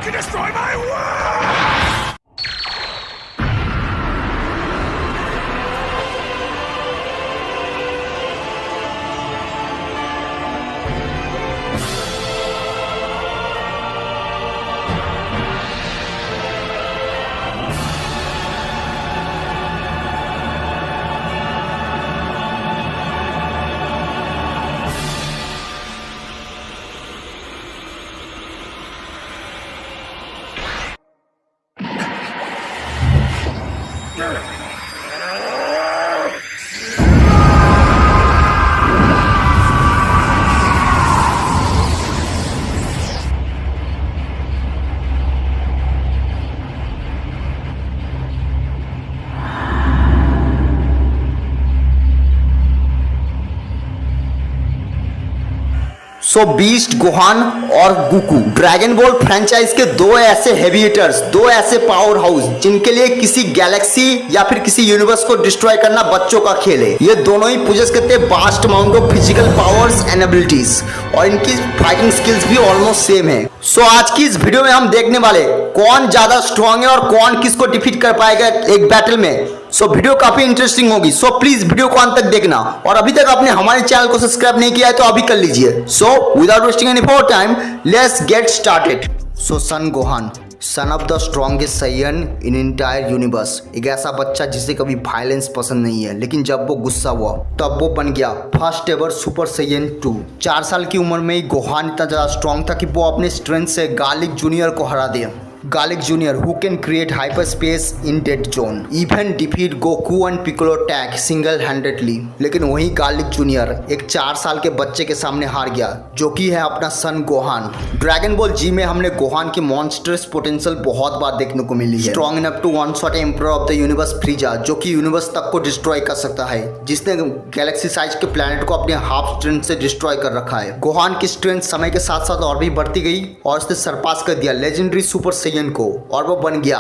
can destroy my world! So beast, Gohan और Goku dragon Ball franchise के दो ऐसे हेवी हिटर्स, दो ऐसे पावर हाउस जिनके लिए किसी गैलेक्सी या फिर किसी यूनिवर्स को डिस्ट्रॉय करना बच्चों का खेल है। ये दोनों ही पोजेस करते हैं vast amount of physical powers and abilities और इनकी फाइटिंग स्किल्स भी ऑलमोस्ट सेम है। सो आज की इस वीडियो में हम देखने वाले कौन ज्यादा स्ट्रॉन्ग है और कौन किसको डिफीट कर पाएगा एक बैटल में। सो वीडियो काफी इंटरेस्टिंग होगी। सो प्लीज वीडियो को अंत तक देखना और अभी तक आपने हमारे चैनल को सब्सक्राइब नहीं किया है तो अभी कर लीजिए। So without wasting any more time let's get started. So son Gohan, son of the strongest Saiyan in entire universe, एक ऐसा बच्चा जिसे कभी वायलेंस पसंद नहीं है, लेकिन जब वो गुस्सा हुआ तब वो बन गया फर्स्ट एवर सुपर सैयन 2। 4 साल की उम्र में ही गोहान इतना ज्यादा स्ट्रॉन्ग था कि वो अपने स्ट्रेंथ से गार्लिक जूनियर को हरा दिया। Garlic Jr. who can create hyperspace in dead zone, even defeat Goku and Piccolo tag single-handedly। लेकिन वही Garlic Jr. एक 4 साल के बच्चे के सामने हार गया जो कि है अपना सन गोहान। ड्रैगन बॉल जी में हमने गोहान की मॉन्स्टर्स पोटेंशियल बहुत बार देखने को मिली है। Strong enough to one shot emperor of the universe Frieza, जो कि यूनिवर्स तक को डिस्ट्रॉय कर सकता है, जिसने गैलेक्सी साइज के प्लैनेट को अपने हाफ स्ट्रेंथ से डिस्ट्रॉय कर रखा है। गोहान की स्ट्रेंथ समय के साथ साथ और भी बढ़ती गई और उसने सरपास कर दिया लेजेंडरी सुपर को और वो बन गया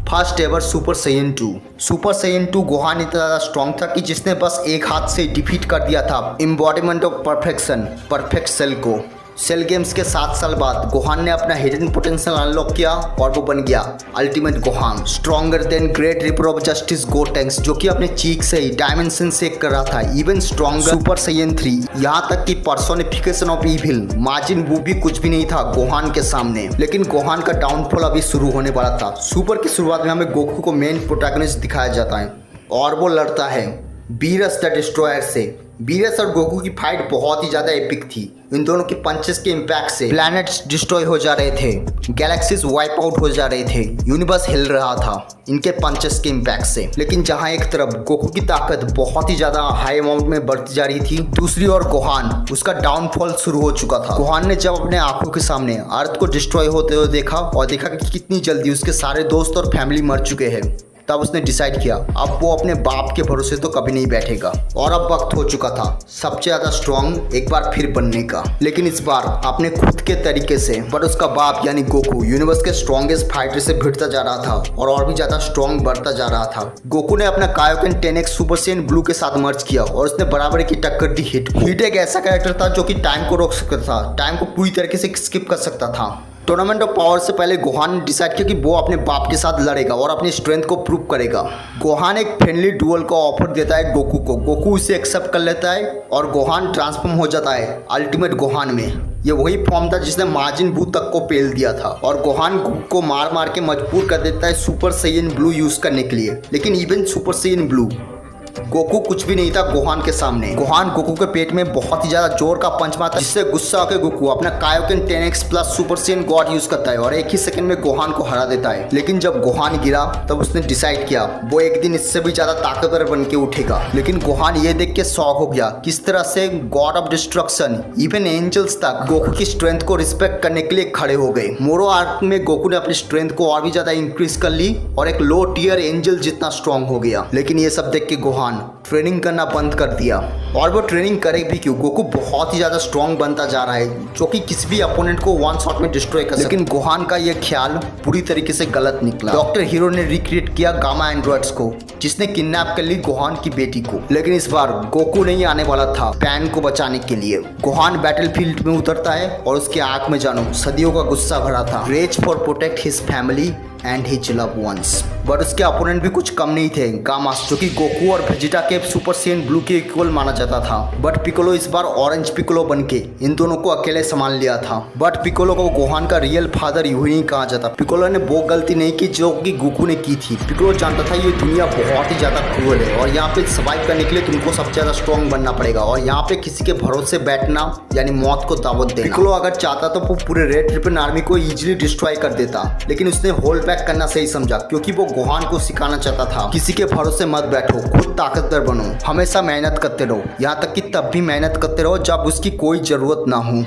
first ever super Saiyan 2। Super Saiyan 2 Gohan इतना ज्यादा स्ट्रॉन्ग था कि जिसने बस एक हाथ से डिफीट कर दिया था embodiment of perfection, perfect Cell को। सेल गेम्स के 7 साल बाद गोहान ने अपना हिडन पोटेंशियल अनलॉक किया और वो बन गया ultimate Gohan, stronger than great reaper of justice Gotenks, जो कि अपने चीक से ही डायमेंशन सेक कर रहा था। इवन स्ट्रॉन्गर सुपर सैयन 3, यहाँ तक कि पर्सोनिफिकेशन ऑफ इविल माजिन बू भी कुछ भी नहीं था गोहान के सामने। लेकिन गोहान का डाउनफॉल अभी शुरू होने वाला था। सुपर की शुरुआत में हमें गोकू को मेन प्रोटैगनिस्ट दिखाया जाता है और वो लड़ता है बीरस द डिस्ट्रॉयर से। बीरस और गोकू की फाइट बहुत ही ज्यादा एपिक थी। इन दोनों के पंचेस के इम्पैक्ट से प्लैनेट्स डिस्ट्रॉय हो जा रहे थे, गैलेक्सीज वाइप आउट हो जा रहे थे, यूनिवर्स हिल रहा था इनके पंचेस के इम्पैक्ट से। लेकिन जहां एक तरफ गोकू की ताकत बहुत ही ज्यादा हाई अमाउंट में बढ़ती जा रही थी, दूसरी ओर गोहान, उसका डाउनफॉल शुरू हो चुका था। गोहान ने जब अपने आंखों के सामने अर्थ को डिस्ट्रॉय होते हुए देखा और देखा कि कितनी जल्दी उसके सारे दोस्त और फैमिली मर चुके हैं, तब उसने डिसाइड किया अब वो अपने बाप के भरोसे तो कभी नहीं बैठेगा और अब वक्त हो चुका था सबसे ज्यादा स्ट्रॉन्ग एक बार फिर बनने का। लेकिन इस बार अपने खुद के तरीके से। पर उसका बाप यानी गोकू यूनिवर्स के स्ट्रॉन्गेस्ट फाइटर से भिड़ता जा रहा था और भी ज्यादा स्ट्रॉन्ग बढ़ता जा रहा था। गोकू ने अपना Kaioken 10x super Saiyan blue के साथ मर्ज किया और उसने बराबर की टक्कर दी हिट एक ऐसा कैरेक्टर था जो कि टाइम को रोक सकता था, टाइम को पूरी तरीके से स्किप कर सकता था। टूर्नामेंट ऑफ पावर से पहले गोहान ने डिसाइड किया कि वो अपने बाप के साथ लड़ेगा और अपनी स्ट्रेंथ को प्रूव करेगा। गोहान एक फ्रेंडली डुअल का ऑफर देता है गोकू को, गोकू इसे एक्सेप्ट कर लेता है और गोहान ट्रांसफॉर्म हो जाता है अल्टीमेट गोहान में। ये वही फॉर्म था जिसने माजिन बू तक को पेल दिया था और गोहान को मार मार के मजबूर कर देता है सुपर सैयन ब्लू यूज करने के लिए। लेकिन even super Saiyan blue Goku कुछ भी नहीं था गोहान के सामने। गोहान गोकू के पेट में बहुत ही ज्यादा जोर का पंच मारता है, जिससे गुस्सा होकर गोकू अपना Kaioken 10x plus super Saiyan God use करता है और एक ही सेकंड में गोहान को हरा देता है। लेकिन जब गोहान गिरा तब उसने डिसाइड किया वो एक दिन इससे भी ज्यादा ताकतवर बन के उठेगा। लेकिन गोहान ये देख के शॉक हो गया किस तरह से god of destruction even angels तक गोकू की स्ट्रेंथ को रिस्पेक्ट करने के लिए खड़े हो गए। मोरो आर्क में गोकू ने अपनी स्ट्रेंथ को और भी ज्यादा इंक्रीज कर ली और एक लो टियर एंजल जितना स्ट्रॉन्ग हो गया। लेकिन ये सब देख के गोहान ट्रेनिंग करना बंद कर दिया और वो ट्रेनिंग करे भी क्यों? गोकू बहुत ही ज्यादा स्ट्रॉन्ग बनता जा रहा है जो कि किसी भी अपोनेंट को वन शॉट में डिस्ट्रॉय कर सकता है। लेकिन गोहान का ये ख्याल पूरी तरीके से गलत निकला। डॉक्टर हीरो ने रिक्रिएट किया गामा एंड्रॉइड्स को जिसने किडनैप कर ली गोहान की बेटी को। लेकिन इस बार गोकू नहीं आने वाला था पैन को बचाने के लिए। गोहान बैटलफील्ड में उतरता है और उसके आंख में जानो सदियों का गुस्सा भरा था। Rage for protect his family and his love ones. But उसके अपोनेंट भी कुछ कम नहीं थे, गामास जो कि गोकू और वेजिटा के सुपर सेन ब्लू के इक्वल माना जाता था। बट पिकोलो इस बार ऑरेंज पिकोलो बनके इन दोनों को अकेले संभाल लिया था। बट पिकोलो को गोहान का रियल फादर यूं ही कहा जाता। पिकोलो ने वो गलती नहीं की जो कि गोकू ने की थी। पिकोलो जानता था ये दुनिया बहुत ही ज्यादा क्रूअल है और यहाँ पे सर्वाइव करने के लिए तुमको सबसे ज्यादा स्ट्रॉन्ग बनना पड़ेगा और यहाँ पे किसी के भरोसे बैठना यानी मौत को दावत देना। पिकोलो अगर चाहता तो वो पूरे रेड ट्रिपल आर्मी को इजीली डिस्ट्रॉय कर देता, लेकिन उसने होल्ड बैक करना सही समझा क्योंकि वो गोहान को सिखाना चाहता था किसी के भरोसे मत बैठो, खुद ताकतवर बनो, हमेशा मेहनत करते रहो, यहाँ तक कि तब भी मेहनत करते रहो जब उसकी कोई जरूरत ना हो।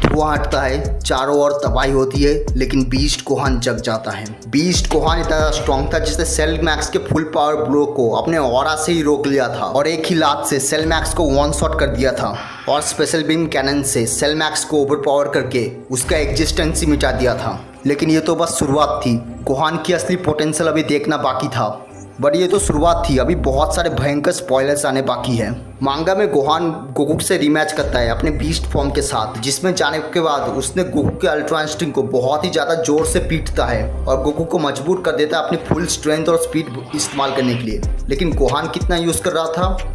धुआं हटता है, चारों ओर तबाही होती है, लेकिन बीस्ट गोहान जग जाता है। बीस्ट गोहान इतना स्ट्रॉन्ग था जिसने सेल मैक्स के फुल पावर ब्लो को अपने ऑरा से ही रोक लिया था और एक ही लात से सेल मैक्स को वन शॉट कर दिया था और स्पेशल बीम कैनन से सेल मैक्स को ओवर पावर करके उसका एग्जिस्टेंस ही मिटा दिया था। लेकिन ये तो बस शुरुआत थी, गोहान की असली पोटेंशियल अभी देखना बाकी था। बट ये तो शुरुआत थी, अभी बहुत सारे भयंकर स्पॉयलर्स आने बाकी है। मांगा में गोहान गोकू से रीमैच करता है अपने बीस्ट फॉर्म के साथ, जिसमें जाने के बाद उसने गोकू के अल्ट्रा इंस्टिंक्ट को बहुत ही ज़्यादा जोर से पीटता है और गोकू को मजबूर कर देता है अपनी फुल स्ट्रेंथ और स्पीड इस्तेमाल करने के लिए। लेकिन गोहान कितना यूज़ कर रहा था?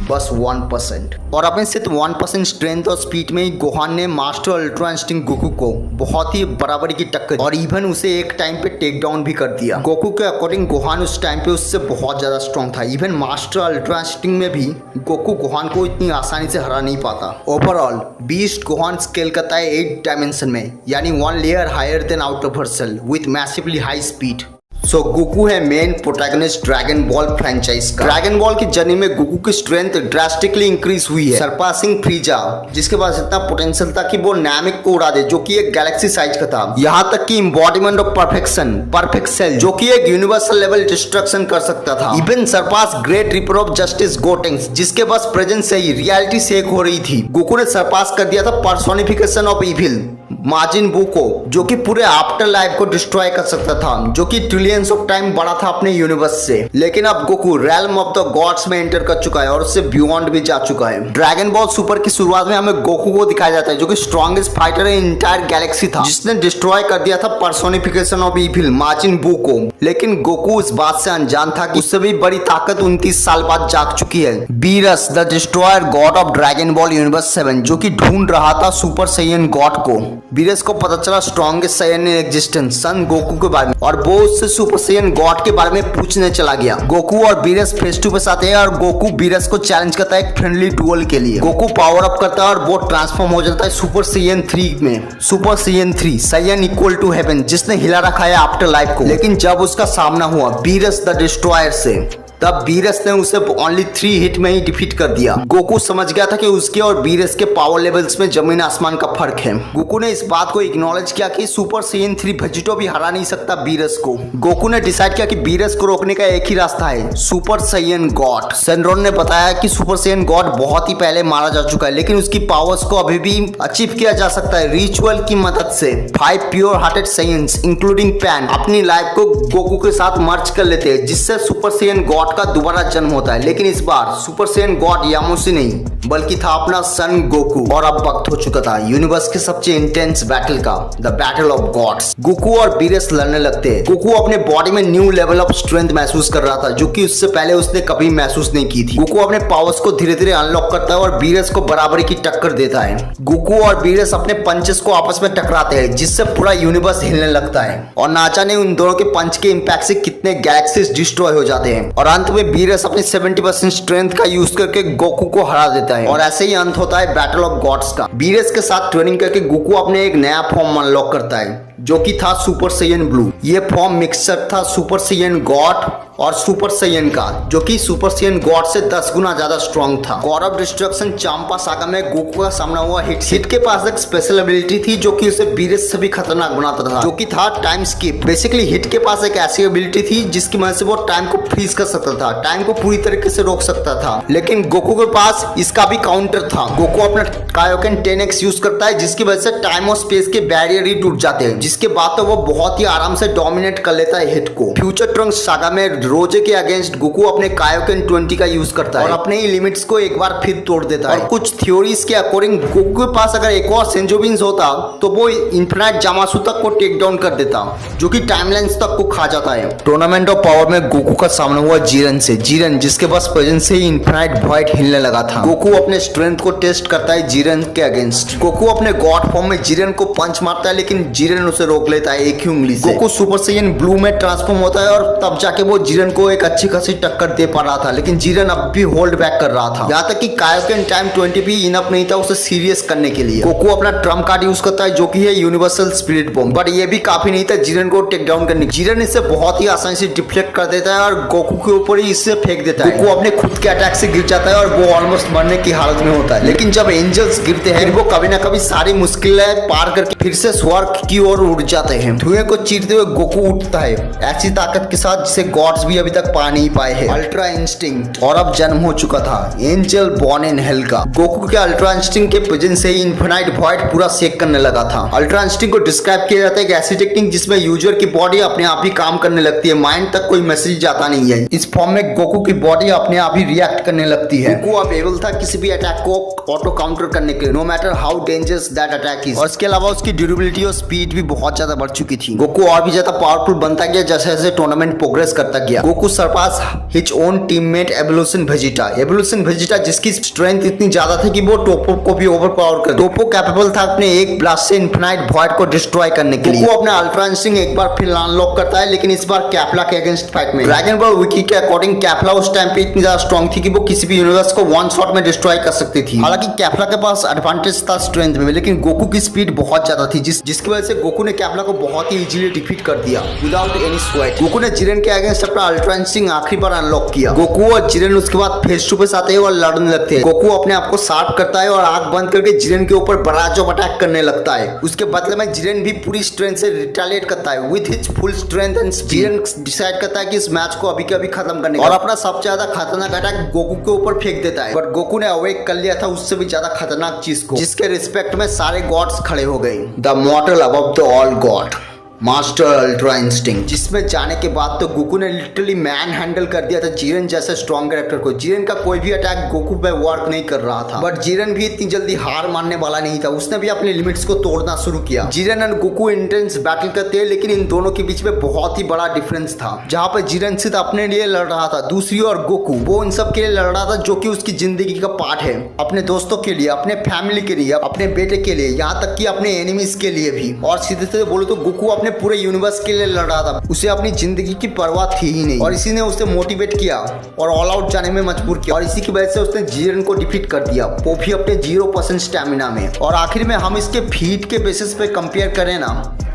बस 1%। और अपने सिर्फ 1% स्ट्रेंथ और स्पीड में ही गोहान ने मास्टर अल्ट्रा इंस्टिंक्ट गोकू को बहुत ही बराबरी की टक्कर और इवन उसे एक टाइम पे टेक डाउन भी कर दिया। गोकू के अकॉर्डिंग गोहान उस टाइम पे उससे बहुत ज़्यादा स्ट्रॉन्ग था। इवन मास्टर अल्ट्रा इंस्टिंक्ट में भी गोकू गोहान को इतनी आसानी से हरा नहीं पाता। ओवरऑल बीस्ट गोहान स्केल करता है 8 डायमेंशन में, यानी 1 layer higher than out of herself with massively high speed. So Goku है main protagonist Dragon Ball franchise का। ड्रैगन बॉल की जर्नी में गोकू की स्ट्रेंथ ड्रास्टिकली इंक्रीज हुई है, सरपासिंग फ्रीजा जिसके पास इतना पोटेंशियल था कि वो नामिक को उड़ा दे जो कि एक गैलेक्सी साइज का था। यहाँ तक कि embodiment of perfection perfect Cell जो कि एक यूनिवर्सल लेवल डिस्ट्रक्शन कर सकता था। Even surpass great reaper of justice Gotenks जिसके बस प्रेजेंस से ही रियलिटी शेक हो रही थी। गोकू ने सरपास कर दिया था पर्सोनिफिकेशन ऑफ इविल माजिन बू को जो कि पूरे आफ्टर लाइफ को डिस्ट्रॉय कर सकता था, जो कि ट्रिलियंस ऑफ टाइम बड़ा था अपने यूनिवर्स से। लेकिन अब Goku realm of the gods में एंटर कर चुका है और उससे बियॉन्ड भी जा चुका है। ड्रैगन बॉल सुपर की शुरुआत में हमें गोकू को दिखाया जाता है जो कि स्ट्रॉन्गेस्ट फाइटर इन इंटायर गैलेक्सी था, जिसने डिस्ट्रॉय कर दिया था पर्सोनिफिकेशन ऑफ इविल माजिन बू को। लेकिन गोकू इस बात से अनजान था कि उससे भी बड़ी ताकत 29 साल बाद जाग चुकी है। Beerus the destroyer god of Dragon Ball universe 7 जो कि ढूंढ रहा था सुपर सैयन गॉड को। बीरस को पता चला strongest Saiyan in existence son Goku के बारे में और वो उससे सुपर सैयन गॉड के बारे में पूछने चला गया। गोकू और बीरस फेस टू फेस आते हैं और गोकू बीरस को चैलेंज करता है एक फ्रेंडली डुअल के लिए। गोकू पावर अप करता है और वो ट्रांसफॉर्म हो जाता है सुपर सैयन 3 में। Super Saiyan 3 Saiyan equal to heaven जिसने हिला रखा है आफ्टर लाइफ को। लेकिन जब उसका सामना हुआ बीरस द डिस्ट्रॉयर से तब बीरस ने उसे ओनली 3 हिट में ही डिफीट कर दिया। गोकू समझ गया था कि उसके और बीरस के पावर लेवल्स में जमीन आसमान का फर्क है। गोकू ने इस बात को इग्नोलेज किया कि सुपर सैयन 3 वेजिटो भी हरा नहीं सकता बीरस को। गोकू ने डिसाइड किया कि बीरस को रोकने का एक ही रास्ता है, सुपर सैयन गॉड। सेनरोन ने बताया कि सुपर सैयन गॉड बहुत ही पहले मारा जा चुका है, लेकिन उसकी पावर्स को अभी भी अचीव किया जा सकता है रिचुअल की मदद से। 5 प्योर हार्टेड सैयन्स इंक्लूडिंग पैन अपनी लाइफ को गोकू के साथ मर्ज कर लेते हैं, जिससे सुपर सैयन गॉड का दोबारा जन्म होता है। लेकिन इस बार सुपर सैयन गॉड यामुसी नहीं बल्कि था अपना सन गोकू। और अब वक्त हो चुका था यूनिवर्स के सबसे इंटेंस बैटल का, the battle of gods. Goku और बीरस लड़ने लगते हैं। गोकू अपने बॉडी में न्यू लेवल ऑफ स्ट्रेंथ महसूस कर रहा था जो कि उससे पहले उसने कभी महसूस नहीं की थी। गोकू अपने पावर्स को धीरे धीरे अनलॉक करता है और बीरस को बराबरी की टक्कर देता है। गोकू और बीरस अपने पंचेस को आपस में टकराते हैं जिससे पूरा यूनिवर्स हिलने लगता है और ना जाने उन दोनों के पंच के इंपैक्ट से कितने गैलेक्सीज डिस्ट्रॉय हो जाते हैं। और अंत में बीरस अपनी 70% स्ट्रेंथ का यूज करके गोकू को हरा देता है और ऐसे ही अंत होता है बैटल ऑफ गॉड्स का। बीरस के साथ ट्रेनिंग करके गोकू अपने एक नया फॉर्म अनलॉक करता है जो कि था सुपर सैयन ब्लू। ये फॉर्म मिक्सचर था सुपर सैयन गॉड और सुपर सैयन का, जो कि सुपर सैयन गॉड से 10 गुना ज्यादा स्ट्रॉन्ग था। God of destruction Champa saga में गोकू का सामना हुआ हिट के पास एक स्पेशल एबिलिटी थी जो कि उसे बीरेस से भी खतरनाक बनाता था, जो कि था टाइम स्किप। बेसिकली हिट के पास एक ऐसी एबिलिटी थी जिसकी मदद से वो टाइम को फ्रीज कर सकता था, टाइम को पूरी तरीके से रोक सकता था। लेकिन गोकू के पास इसका भी काउंटर था। गोकू अपना कायोकेन 10x यूज करता है, जिसकी वजह से टाइम और स्पेस के बैरियर ही टूट जाते हैं, जिसके बाद तो वो बहुत ही आराम से डोमिनेट कर लेता है हिट को। फ्यूचर ट्रंक्स सागा में रोजे के अगेंस्ट गोकू अपने कायोकेन 20 का यूज करता है और अपने ही लिमिट्स को एक बार फिर तोड़ देता है। और कुछ थ्योरीज के अकॉर्डिंग गोकू के पास अगर एक और सेंजोबिन्स होता तो वो इन्फिनाइट जामासु तक को टेक डाउन कर देता, जो कि टाइमलाइंस तक को खा जाता है। टूर्नामेंट ऑफ पावर में गोकू का सामना हुआ जीरन से। जीरन जिसके पास प्रेजेंस से ही इन्फिनाइट वॉइड हिलने लगा था। गोकू अपने स्ट्रेंथ को टेस्ट करता है जीरन के अगेंस्ट। गोकू अपने गॉड फॉर्म में जीरन को पंच मारता है, लेकिन जीरन उसे रोक लेता है एक ही उंगली से। गोकू सुपर सैयन ब्लू में ट्रांसफॉर्म होता है और तब जाके वो जीरन को एक अच्छी खासी टक्कर दे पा रहा था, लेकिन जीरन अब भी होल्ड बैक कर रहा था। यहाँ तक कि कायोकेन टाइम 20 भी इनफ नहीं था उसे सीरियस करने के लिए। गोकू अपना ट्रम्प कार्ड यूज करता है जो कि है यूनिवर्सल स्पिरिट बॉम्ब, बट ये भी काफी नहीं था जीरन को टेक डाउन करने। जीरन इसे बहुत ही आसानी से डिफ्लेक्ट कर देता है और गोकू के ऊपर ही इससे फेंक देता है। गोकू अपने खुद के अटैक से गिर जाता है और वो ऑलमोस्ट मरने की हालत में होता है। लेकिन जब एंजल्स गिरते हैं वो कभी ना कभी सारी मुश्किलें पार करके फिर से स्वर्ग की ओर उड़ जाते हैं। धुएं को चीरते हुए गोकू उठता है ऐसी ताकत के साथ जिसे गॉड्स भी अभी तक पा नहीं पाए हैं। अल्ट्रा इंस्टिंक्ट, और अब जन्म हो चुका था एंजल बॉर्न इन हेल का। गोकू के अल्ट्रा इंस्टिंक्ट के प्रेजेंस से ही इन्फिनाइट वॉइड पूरा सेक करने लगा था। अल्ट्रा इंस्टिंक्ट को डिस्क्राइब किया जाता है एक ऐसी टेक्निक जिसमें यूजर की बॉडी अपने आप ही काम करने लगती है, माइंड तक कोई मैसेज जाता नहीं है। इस फॉर्म में गोकू की बॉडी अपने आप ही रिएक्ट करने लगती है। गोकू अब एबल था किसी भी अटैक को ऑटो काउंटर करने के लिए, no matter how dangerous that attack is. और इसके अलावा उसकी ड्यूरेबिलिटी और स्पीड भी बहुत ज्यादा बढ़ चुकी थी। गोकू और भी ज्यादा पावरफुल बनता गया जैसे जैसे टूर्नामेंट प्रोग्रेस करता गया। Goku surpass his own teammate Evolution Vegeta. Evolution Vegeta जिसकी स्ट्रेंथ इतनी ज्यादा थी कि वो टोपो को भी ओवरपावर कर। टोपो कैपेबल था अपने एक ब्लास्ट से इन्फिनाइट वॉइड को डिस्ट्रॉय करने के लिए। वो अपना अल्ट्रा इंस्टिंक्ट एक बार फिर अनलॉक करता है, लेकिन इस बार कैप्ला के अगेंस्ट फाइट में। ड्रैगन बॉल विकी के अकॉर्डिंग कैप्ला उस टाइम पे इतनी ज्यादा स्ट्रॉन्ग थी कि वो किसी भी यूनिवर्स को वन शॉट में डिस्ट्रॉय कर सकती थी। हालांकि कैप्ला के पास एडवांटेज था स्ट्रेंथ में, लेकिन गोकू की स्पीड बहुत ज्यादा थी जिसकी वजह से गोकू ने कैप्ला को बहुत ही इजीली डिफीट कर दिया विदाउट एनी स्वेट। गोकू ने जीरन के अगेंस्ट अपना अल्ट्रा इंस्टिंक्ट आखिरी बार अनलॉक किया। गोकू और जीरन उसके बाद फेस टू फेस आते हैं और लड़ने लगते हैं। गोकू अपने आप को शार्प करता है और आंख बंद करके जीरन के ऊपर बराज ऑफ अटैक करने लगता है। उसके बदले में जीरन भी पूरी स्ट्रेंथ से रिटेलिएट करता है with his full strength and Jiran decide करता है कि इस मैच को अभी के अभी खत्म करने और अपना सबसे ज्यादा खतरनाक अटैक गोकू के ऊपर फेंक देता है। बट गोकू ने अवेक कर लिया था उससे भी ज्यादा खतरनाक चीज को, जिसके रिस्पेक्ट में सारे गॉड्स खड़े हो गए। The मॉर्टल above the all God master ultra instinct, जिसमें जाने के बाद तो गोकू ने लिटरली मैन हैंडल कर दिया था जीरन जैसे स्ट्रॉन्ग कैरेक्टर को। जीरन का कोई भी अटैक गोकू पे वर्क नहीं कर रहा था, बट जीरन भी इतनी जल्दी हार मानने वाला नहीं था। उसने भी अपने लिमिट्स को तोड़ना शुरू किया। Jiran and Goku intense battle करते हैं, लेकिन इन दोनों के बीच में बहुत ही बड़ा डिफरेंस था। जहाँ पे जीरन सिर्फ अपने लिए लड़ रहा था, दूसरी ओर गोकू वो इन सब के लिए लड़ रहा था जो कि उसकी जिंदगी का पार्ट है, अपने दोस्तों के लिए, अपने फैमिली के लिए, अपने बेटे के लिए, यहाँ तक कि अपने एनिमीज के लिए भी। और सीधे सीधे बोलो तो गोकू अपने पूरे यूनिवर्स के लिए लड़ रहा था, उसे अपनी जिंदगी की परवाह थी ही नहीं। और इसी ने उसे मोटिवेट किया और ऑल आउट जाने में मजबूर किया, और इसी की वजह से उसने जीरन को डिफीट कर दिया, वो भी अपने 0% स्टैमिना में। और आखिर में हम इसके फीट के बेसिस पे कंपेयर करें ना,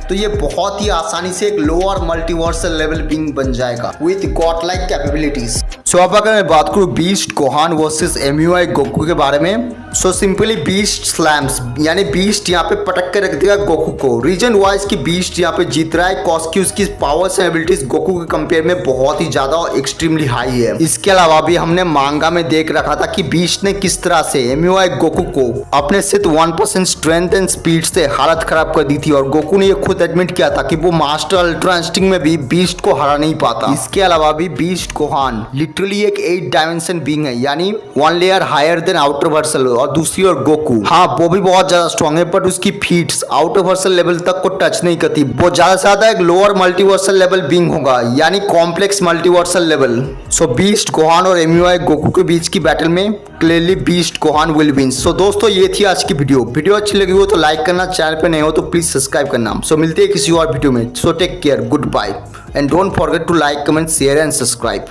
तो ये बहुत ही आसानी से एक लोअर मल्टीवर्सल लेवल बीइंग बन जाएगा विद गॉड लाइक कैपेबिलिटीज। सो अब अगर मैं बात करूं बीस्ट गोहान वर्सेस एमयूआई गोकू के बारे में, सो सिंपली बीस्ट स्लैम्स, यानी बीस्ट यहाँ पे पटक के रख देगा गोकू को। रीजन वाइज की बीस्ट यहाँ पे जीत रहा है, कॉज की उसकी पावर्स एंड एबिलिटीज गोकू के कंपेयर में बहुत ही ज्यादा और एक्सट्रीमली हाई है। इसके अलावा भी हमने मांगा में देख रखा था कि बीस्ट ने किस तरह से एमयूआई गोकू को अपने सिर्फ 1% स्ट्रेंथ एंड स्पीड से हालत खराब कर दी थी, और गोकू ने ये खुद एडमिट किया था कि वो मास्टर अल्ट्रा इंस्टिंक्ट में भी बीस्ट को हरा नहीं पाता। इसके अलावा भी बीस्ट गोहान लिटरली एक 8 डायमेंशन बीइंग है, यानी 1 layer higher than outerversal. और दूसरी ओर गोकू, हाँ वो भी बहुत ज्यादा स्ट्रॉन्ग है, बट उसकी फीट्स आउटर वर्सल लेवल तक को टच नहीं करती। वो ज्यादा से ज्यादा एक लोअर मल्टीवर्सल लेवल बीइंग होगा, यानी complex multiversal level. So beast Gohan और एमयूआई गोकू के बीच की बैटल में clearly beast Gohan will win. So दोस्तों ये थी आज की वीडियो अच्छी लगी हो तो लाइक करना, चैनल पे नए हो तो प्लीज सब्सक्राइब करना। सो मिलते हैं किसी और वीडियो में। So take care, goodbye and don't forget to like, comment, share and subscribe.